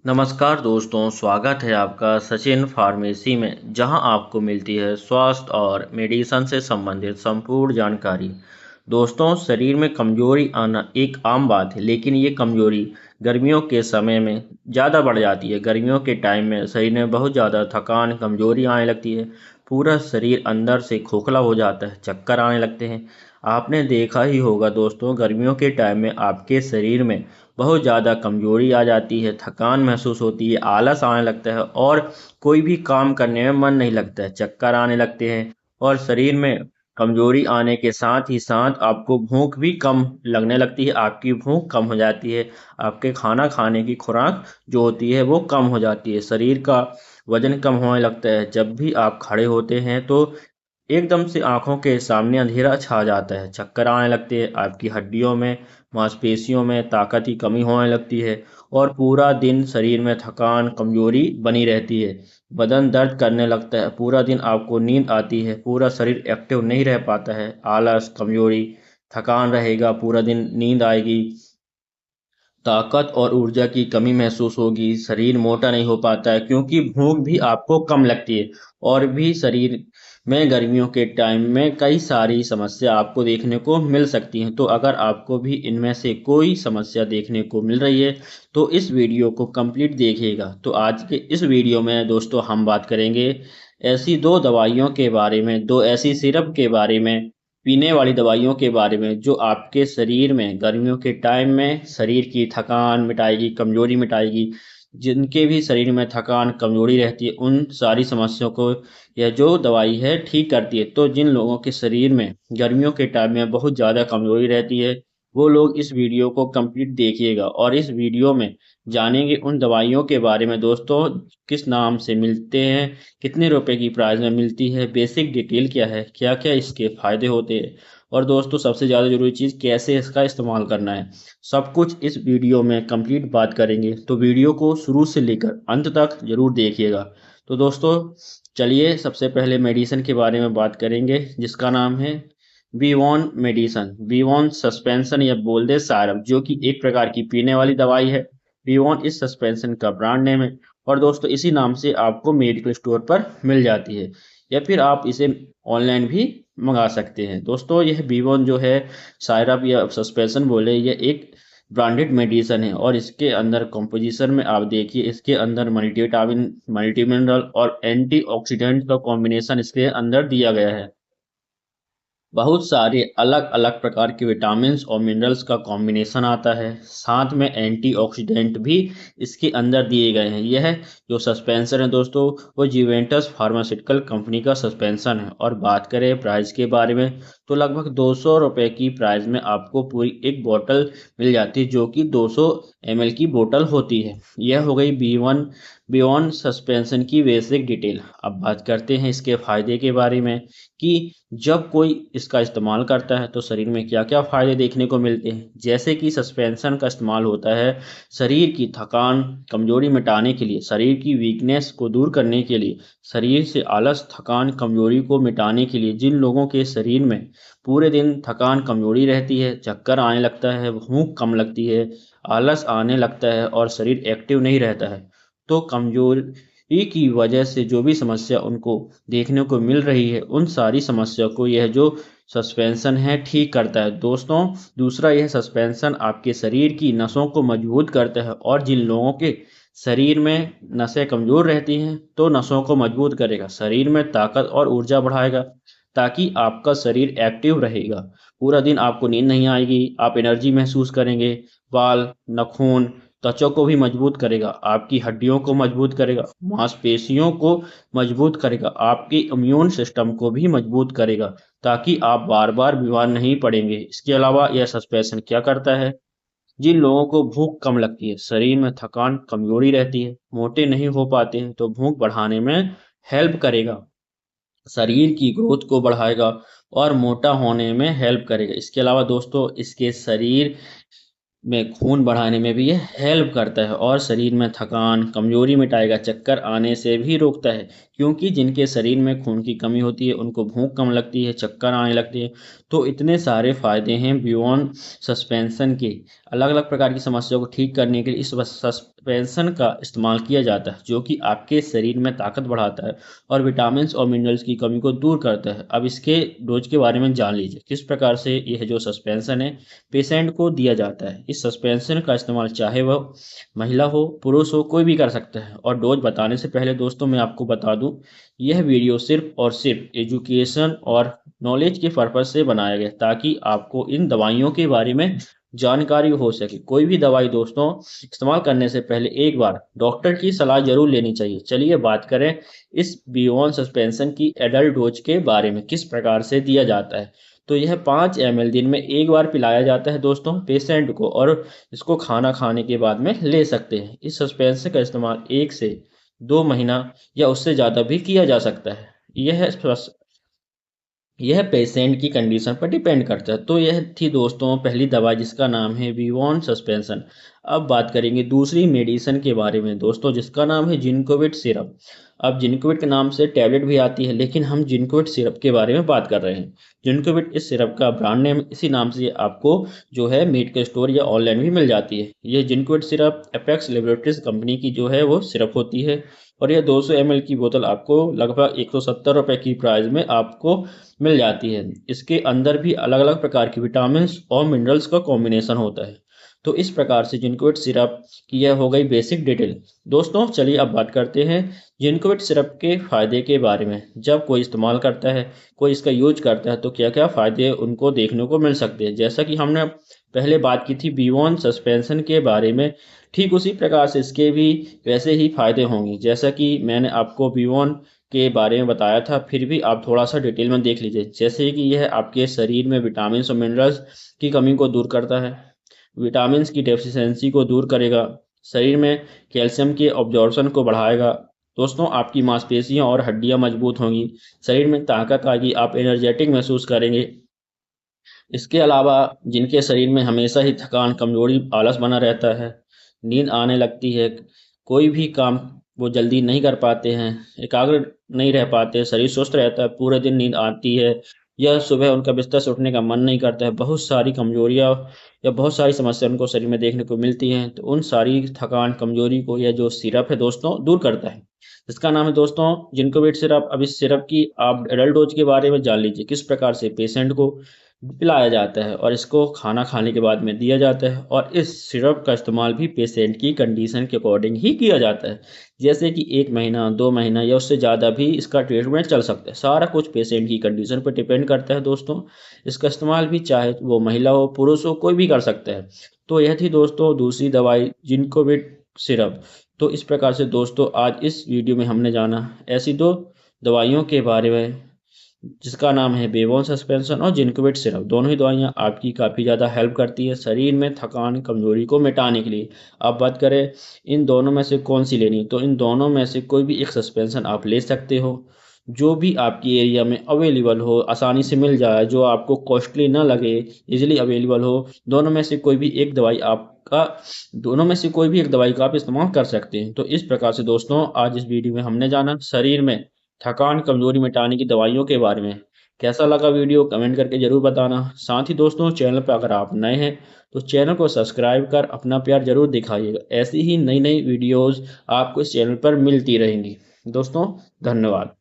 नमस्कार दोस्तों, स्वागत है आपका सचिन फार्मेसी में, जहां आपको मिलती है स्वास्थ्य और मेडिसिन से संबंधित संपूर्ण जानकारी। दोस्तों, शरीर में कमजोरी आना एक आम बात है, लेकिन ये कमजोरी गर्मियों के समय में ज़्यादा बढ़ जाती है। गर्मियों के टाइम में शरीर में बहुत ज़्यादा थकान, कमजोरी आने लगती है। पूरा शरीर अंदर से खोखला हो जाता है, चक्कर आने लगते हैं। आपने देखा ही होगा दोस्तों, गर्मियों के टाइम में आपके शरीर में बहुत ज़्यादा कमज़ोरी आ जाती है, थकान महसूस होती है, आलस आने लगता है और कोई भी काम करने में मन नहीं लगता है, चक्कर आने लगते हैं और शरीर में कमज़ोरी आने के साथ ही साथ आपको भूख भी कम लगने लगती है, आपकी भूख कम हो जाती है, आपके खाना खाने की खुराक जो होती है वो कम हो जाती है, शरीर का वजन कम होने लगता है। जब भी आप खड़े होते हैं तो एकदम से आंखों के सामने अंधेरा छा जाता है, चक्कर आने लगते हैं, आपकी हड्डियों में, मांसपेशियों में ताकत की कमी होने लगती है और पूरा दिन शरीर में थकान, कमजोरी बनी रहती है। बदन दर्द करने लगता है, पूरा दिन आपको नींद आती है, पूरा शरीर एक्टिव नहीं रह पाता है, आलस, कमजोरी, थकान रहेगा, पूरा दिन नींद आएगी, ताकत और ऊर्जा की कमी महसूस होगी, शरीर मोटा नहीं हो पाता है क्योंकि भूख भी आपको कम लगती है। और भी शरीर में गर्मियों के टाइम में कई सारी समस्या आपको देखने को मिल सकती हैं। तो अगर आपको भी इनमें से कोई समस्या देखने को मिल रही है तो इस वीडियो को कंप्लीट देखिएगा। तो आज के इस वीडियो में दोस्तों हम बात करेंगे ऐसी दो दवाइयों के बारे में, दो ऐसी सिरप के बारे में, पीने वाली दवाइयों के बारे में जो आपके शरीर में गर्मियों के टाइम में शरीर की थकान मिटाएगी, कमजोरी मिटाएगी। जिनके भी शरीर में थकान, कमजोरी रहती है, उन सारी समस्याओं को यह जो दवाई है ठीक करती है। तो जिन लोगों के शरीर में गर्मियों के टाइम में बहुत ज़्यादा कमजोरी रहती है, वो लोग इस वीडियो को कंप्लीट देखिएगा और इस वीडियो में जानेंगे उन दवाइयों के बारे में दोस्तों, किस नाम से मिलते हैं, कितने रुपए की प्राइस में मिलती है, बेसिक डिटेल क्या है, क्या क्या इसके फायदे होते हैं और दोस्तों सबसे ज़्यादा जरूरी चीज़ कैसे इसका इस्तेमाल करना है। सब कुछ इस वीडियो में कंप्लीट बात करेंगे, तो वीडियो को शुरू से लेकर अंत तक जरूर देखिएगा। तो दोस्तों चलिए सबसे पहले मेडिसिन के बारे में बात करेंगे, जिसका नाम है वीवॉन मेडिसन, वीवॉन सस्पेंशन या बोल दे सारप, जो कि एक प्रकार की पीने वाली दवाई है। वीवॉन इस सस्पेंशन का ब्रांड नेम है और दोस्तों इसी नाम से आपको मेडिकल स्टोर पर मिल जाती है या फिर आप इसे ऑनलाइन भी मंगा सकते हैं। दोस्तों यह वीवॉन जो है सायरप या सस्पेंशन बोले, यह एक ब्रांडेड मेडिसन है और इसके अंदर कंपोजिशन में आप देखिए, इसके अंदर मल्टीविटामिन, मल्टी मिनरल और एंटीऑक्सीडेंट का कॉम्बिनेशन इसके अंदर दिया गया है। बहुत सारे अलग अलग प्रकार के विटामिन्स और मिनरल्स का कॉम्बिनेशन आता है, साथ में एंटीऑक्सीडेंट भी इसके अंदर दिए गए हैं। यह जो सस्पेंशन है दोस्तों, वो जुवेंटस फार्मास्यूटिकल कंपनी का सस्पेंशन है। और बात करें प्राइस के बारे में, तो लगभग 200 रुपए की प्राइस में आपको पूरी एक बोतल मिल जाती है, जो कि 200 ml की बोतल होती है। यह हो गई B1 बियॉन्ड सस्पेंशन की बेसिक डिटेल। अब बात करते हैं इसके फायदे के बारे में कि जब कोई इसका इस्तेमाल करता है तो शरीर में क्या क्या फायदे देखने को मिलते हैं। जैसे कि सस्पेंशन का इस्तेमाल होता है शरीर की थकान, कमजोरी मिटाने के लिए, शरीर की वीकनेस को दूर करने के लिए, शरीर से आलस, थकान, कमजोरी को मिटाने के लिए। जिन लोगों के शरीर में पूरे दिन थकान, कमजोरी रहती है, चक्कर आने लगता है, भूख कम लगती है, आलस आने लगता है और शरीर एक्टिव नहीं रहता है, तो कमजोरी की वजह से जो भी समस्या उनको देखने को मिल रही है, उन सारी समस्या को यह जो सस्पेंशन है ठीक करता है। दोस्तों दूसरा, यह सस्पेंशन आपके शरीर की नसों को मजबूत करता है और जिन लोगों के शरीर में नसें कमजोर रहती हैं तो नसों को मजबूत करेगा, शरीर में ताकत और ऊर्जा बढ़ाएगा ताकि आपका शरीर एक्टिव रहेगा। पूरा दिन आपको नींद नहीं आएगी, आप एनर्जी महसूस करेंगे। बाल, नाखून, त्वचा को भी मजबूत करेगा, आपकी हड्डियों को मजबूत करेगा, मांसपेशियों को मजबूत करेगा, आपके इम्यून सिस्टम को भी मजबूत करेगा ताकि आप बार बार बीमार नहीं पड़ेंगे। इसके अलावा यह सस्पेंशन क्या करता है, जिन लोगों को भूख कम लगती है, शरीर में थकान, कमजोरी रहती है, मोटे नहीं हो पाते हैं, तो भूख बढ़ाने में हेल्प करेगा, शरीर की ग्रोथ को बढ़ाएगा और मोटा होने में हेल्प करेगा। इसके अलावा दोस्तों इसके शरीर में खून बढ़ाने में भी ये हेल्प करता है और शरीर में थकान कमजोरी मिटाएगा, चक्कर आने से भी रोकता है। क्योंकि जिनके शरीर में खून की कमी होती है उनको भूख कम लगती है, चक्कर आने लगती है। तो इतने सारे फायदे हैं बियॉन्ड सस्पेंशन के। अलग अलग प्रकार की समस्याओं को ठीक करने के लिए इस सस्पेंशन का इस्तेमाल किया जाता है, जो कि आपके शरीर में ताकत बढ़ाता है और विटामिन और मिनरल्स की कमी को दूर करता है। अब इसके डोज के बारे में जान लीजिए किस प्रकार से यह जो सस्पेंशन है पेशेंट को दिया जाता है। इस सस्पेंशन का इस्तेमाल चाहे वह महिला हो पुरुष हो कोई भी कर सकता है। और डोज बताने से पहले दोस्तों मैं आपको बता दूं, यह वीडियो सिर्फ और सिर्फ एजुकेशन और नॉलेज के पर्पज से बनाया गया ताकि आपको इन दवाइयों के बारे में जानकारी हो सके। कोई भी दवाई दोस्तों इस्तेमाल करने से पहले एक बार डॉक्टर की सलाह जरूर लेनी चाहिए। चलिए बात करें इस बियॉन्ड सस्पेंशन की एडल्ट डोज के बारे में, किस प्रकार से दिया जाता है। तो यह 5 ml दिन में एक बार पिलाया जाता है दोस्तों पेशेंट को, और इसको खाना खाने के बाद में ले सकते हैं। इस सस्पेंशन का इस्तेमाल 1 से 2 महीना या उससे ज़्यादा भी किया जा सकता है। यह पेशेंट की कंडीशन पर डिपेंड करता है। तो यह थी दोस्तों पहली दवा जिसका नाम है बियॉन्ड सस्पेंशन। अब बात करेंगे दूसरी मेडिसिन के बारे में दोस्तों, जिसका नाम है जिंकोविट सिरप। अब जिंकोविट के नाम से टैबलेट भी आती है, लेकिन हम जिंकोविट सिरप के बारे में बात कर रहे हैं। जिंकोविट इस सिरप का ब्रांड नेम, इसी नाम से आपको जो है मेडिकल स्टोर या ऑनलाइन भी मिल जाती है। यह Zincovit syrup apex laboratories company की जो है वो सिरप होती है, और यह 200 ml की बोतल आपको लगभग 170 रुपए की प्राइस में आपको मिल जाती है। इसके अंदर भी अलग अलग प्रकार की विटामिन और मिनरल्स का कॉम्बिनेशन होता है। तो इस प्रकार से जिंकोविट सिरप की यह हो गई बेसिक डिटेल। दोस्तों चलिए अब बात करते हैं जिंकोविट सिरप के फायदे के बारे में। जब कोई इस्तेमाल करता है, कोई इसका यूज करता है, तो क्या क्या फायदे उनको देखने को मिल सकते हैं। जैसा कि हमने पहले बात की थी बियॉन्ड सस्पेंशन के बारे में, ठीक उसी प्रकार से इसके भी वैसे ही फायदे होंगे जैसा कि मैंने आपको बियॉन्ड के बारे में बताया था। फिर भी आप थोड़ा सा डिटेल में देख लीजिए। जैसे कि यह आपके शरीर में विटामिन और मिनरल्स की कमी को दूर करता है, विटामिन की डेफिशिएंसी को दूर करेगा, शरीर में कैल्शियम के ऑब्जॉर्प्शन को बढ़ाएगा। दोस्तों आपकी मांसपेशियां और हड्डियां मजबूत होंगी, शरीर में ताकत आएगी, आप एनर्जेटिक महसूस करेंगे। इसके अलावा जिनके शरीर में हमेशा ही थकान कमजोरी आलस बना रहता है, नींद आने लगती है, कोई भी काम वो जल्दी नहीं कर पाते हैं, एकाग्र नहीं रह पाते, शरीर सुस्त रहता है, पूरे दिन नींद आती है, या सुबह उनका बिस्तर से उठने का मन नहीं करता है, बहुत सारी कमजोरियां या बहुत सारी समस्या उनको शरीर में देखने को मिलती हैं। तो उन सारी थकान कमजोरी को यह जो सिरप है दोस्तों दूर करता है, जिसका नाम है दोस्तों जिंकोविट सिरप। अब इस सिरप की आप एडल्ट डोज के बारे में जान लीजिए, किस प्रकार से पेशेंट को पिलाया जाता है और इसको खाना खाने के बाद में दिया जाता है। और इस सिरप का इस्तेमाल भी पेशेंट की कंडीशन के अकॉर्डिंग ही किया जाता है। जैसे कि 1 महीना 2 महीना या उससे ज़्यादा भी इसका ट्रीटमेंट चल सकता है। सारा कुछ पेशेंट की कंडीशन पर डिपेंड करता है दोस्तों। इसका इस्तेमाल भी चाहे वो महिला हो पुरुष हो कोई भी कर सकता है। तो यह थी दोस्तों दूसरी दवाई जिंकोविट सिरप। तो इस प्रकार से दोस्तों आज इस वीडियो में हमने जाना ऐसी 2 दवाइयों के बारे में, जिसका नाम है बेबोन सस्पेंशन और जिंकोविट सिरप। दोनों ही दवाइयाँ आपकी काफ़ी ज़्यादा हेल्प करती है शरीर में थकान कमजोरी को मिटाने के लिए। अब बात करें इन दोनों में से कौन सी लेनी, तो इन दोनों में से कोई भी एक सस्पेंशन आप ले सकते हो, जो भी आपकी एरिया में अवेलेबल हो, आसानी से मिल जाए, जो आपको कॉस्टली ना लगे, इजीली अवेलेबल हो। दोनों में से कोई भी एक दवाई आपका दोनों में से कोई भी एक दवाई का आप इस्तेमाल कर सकते हैं। तो इस प्रकार से दोस्तों आज इस वीडियो में हमने जाना शरीर में थकान कमजोरी मिटाने की दवाइयों के बारे में। कैसा लगा वीडियो कमेंट करके जरूर बताना। साथ ही दोस्तों चैनल पर अगर आप नए हैं तो चैनल को सब्सक्राइब कर अपना प्यार जरूर दिखाइएगा। ऐसी ही नई नई वीडियोस आपको इस चैनल पर मिलती रहेंगी। दोस्तों धन्यवाद।